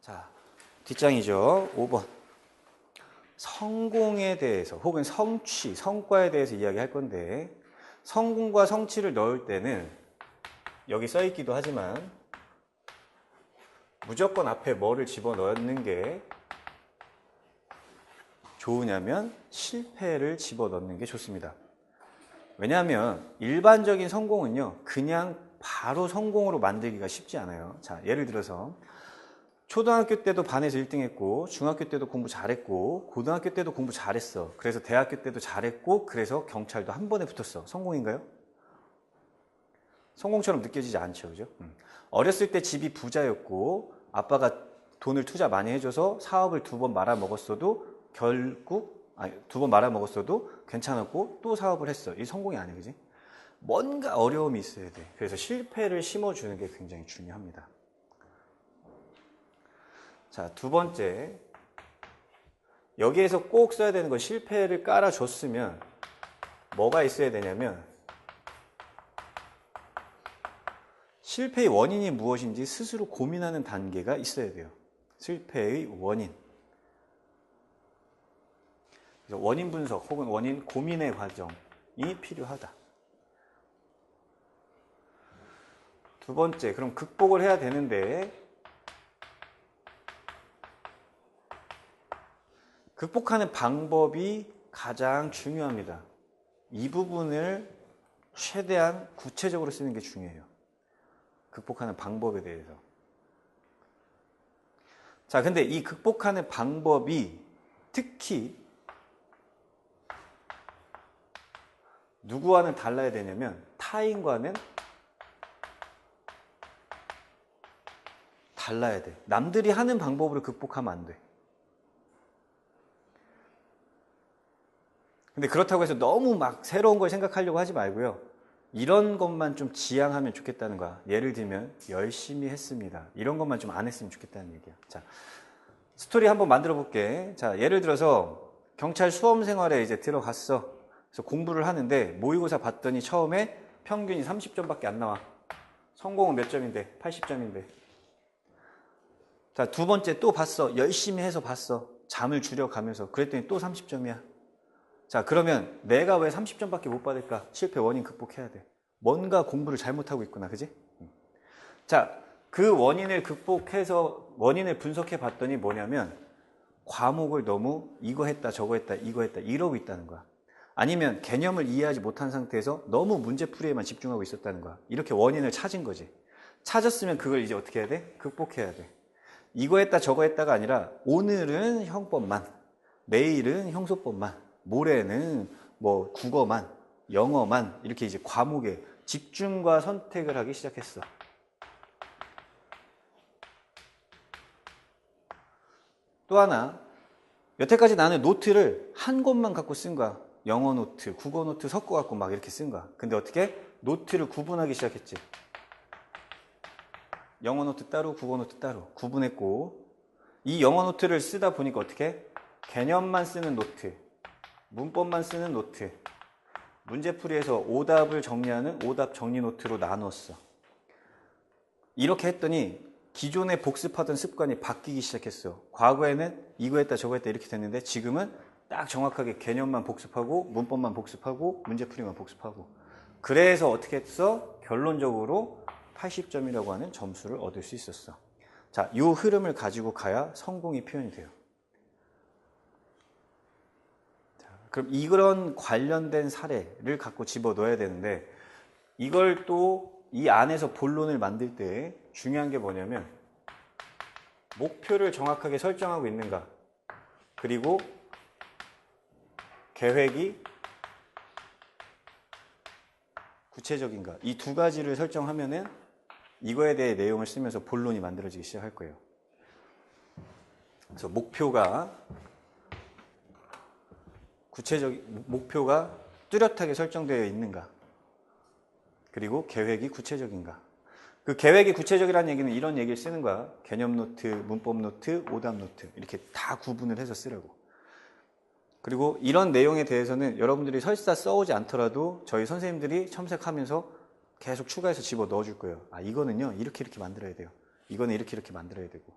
자, 뒷장이죠. 5번. 성공에 대해서 혹은 성취, 성과에 대해서 이야기할 건데 성공과 성취를 넣을 때는 여기 써 있기도 하지만 무조건 앞에 뭐를 집어넣는 게 좋으냐면 실패를 집어넣는 게 좋습니다. 왜냐하면 일반적인 성공은요, 그냥 바로 성공으로 만들기가 쉽지 않아요. 자, 예를 들어서 초등학교 때도 반에서 1등 했고, 중학교 때도 공부 잘했고, 고등학교 때도 공부 잘했어. 그래서 대학교 때도 잘했고, 그래서 경찰도 한 번에 붙었어. 성공인가요? 성공처럼 느껴지지 않죠, 그죠? 어렸을 때 집이 부자였고, 아빠가 돈을 투자 많이 해줘서 사업을 2번 말아먹었어도 결국, 아니, 2번 말아먹었어도 괜찮았고, 또 사업을 했어. 이 성공이 아니야, 그지? 뭔가 어려움이 있어야 돼. 그래서 실패를 심어주는 게 굉장히 중요합니다. 자, 두 번째. 여기에서 꼭 써야 되는 건 실패를 깔아줬으면 뭐가 있어야 되냐면 실패의 원인이 무엇인지 스스로 고민하는 단계가 있어야 돼요. 실패의 원인. 그래서 원인 분석 혹은 원인 고민의 과정이 필요하다. 두 번째, 그럼 극복을 해야 되는데 극복하는 방법이 가장 중요합니다. 이 부분을 최대한 구체적으로 쓰는 게 중요해요. 극복하는 방법에 대해서. 자, 근데 이 극복하는 방법이 특히 누구와는 달라야 되냐면 타인과는 달라야 돼. 남들이 하는 방법으로 극복하면 안 돼. 근데 그렇다고 해서 너무 막 새로운 걸 생각하려고 하지 말고요. 이런 것만 좀 지향하면 좋겠다는 거야. 예를 들면 열심히 했습니다. 이런 것만 좀 안 했으면 좋겠다는 얘기야. 자, 스토리 한번 만들어 볼게. 자, 예를 들어서 경찰 수험 생활에 이제 들어갔어. 그래서 공부를 하는데 모의고사 봤더니 처음에 평균이 30점밖에 안 나와. 성공은 몇 점인데? 80점인데. 자, 두 번째 또 봤어. 열심히 해서 봤어. 잠을 줄여가면서. 그랬더니 또 30점이야. 자, 그러면 내가 왜 30점밖에 못 받을까? 실패 원인 극복해야 돼. 뭔가 공부를 잘못하고 있구나, 그지? 자, 그 원인을 극복해서 원인을 분석해 봤더니 뭐냐면 과목을 너무 이거 했다, 저거 했다, 이거 했다 이러고 있다는 거야. 아니면 개념을 이해하지 못한 상태에서 너무 문제풀이에만 집중하고 있었다는 거야. 이렇게 원인을 찾은 거지. 찾았으면 그걸 이제 어떻게 해야 돼? 극복해야 돼. 이거 했다, 저거 했다가 아니라 오늘은 형법만, 내일은 형소법만, 모레는 뭐 국어만, 영어만 이렇게 이제 과목에 집중과 선택을 하기 시작했어. 또 하나, 여태까지 나는 노트를 한 권만 갖고 쓴 거야. 영어 노트, 국어 노트 섞어갖고 막 이렇게 쓴 거야. 근데 어떻게? 노트를 구분하기 시작했지. 영어 노트 따로, 국어 노트 따로 구분했고, 이 영어 노트를 쓰다 보니까 어떻게? 개념만 쓰는 노트, 문법만 쓰는 노트, 문제풀이에서 오답을 정리하는 오답 정리 노트로 나눴어. 이렇게 했더니 기존에 복습하던 습관이 바뀌기 시작했어. 과거에는 이거 했다 저거 했다 이렇게 됐는데 지금은 딱 정확하게 개념만 복습하고 문법만 복습하고 문제풀이만 복습하고. 그래서 어떻게 했어? 결론적으로 80점이라고 하는 점수를 얻을 수 있었어. 자, 이 흐름을 가지고 가야 성공이 표현이 돼요. 그럼 이런 관련된 사례를 갖고 집어넣어야 되는데 이걸 또 이 안에서 본론을 만들 때 중요한 게 뭐냐면 목표를 정확하게 설정하고 있는가, 그리고 계획이 구체적인가, 이 두 가지를 설정하면은 이거에 대해 내용을 쓰면서 본론이 만들어지기 시작할 거예요. 그래서 목표가 뚜렷하게 설정되어 있는가, 그리고 계획이 구체적인가. 그 계획이 구체적이라는 얘기는 이런 얘기를 쓰는 거야. 개념 노트, 문법 노트, 오답 노트 이렇게 다 구분을 해서 쓰라고. 그리고 이런 내용에 대해서는 여러분들이 설사 써오지 않더라도 저희 선생님들이 첨삭하면서 계속 추가해서 집어 넣어줄 거예요. 아, 이거는요 이렇게 만들어야 돼요. 이거는 이렇게 만들어야 되고.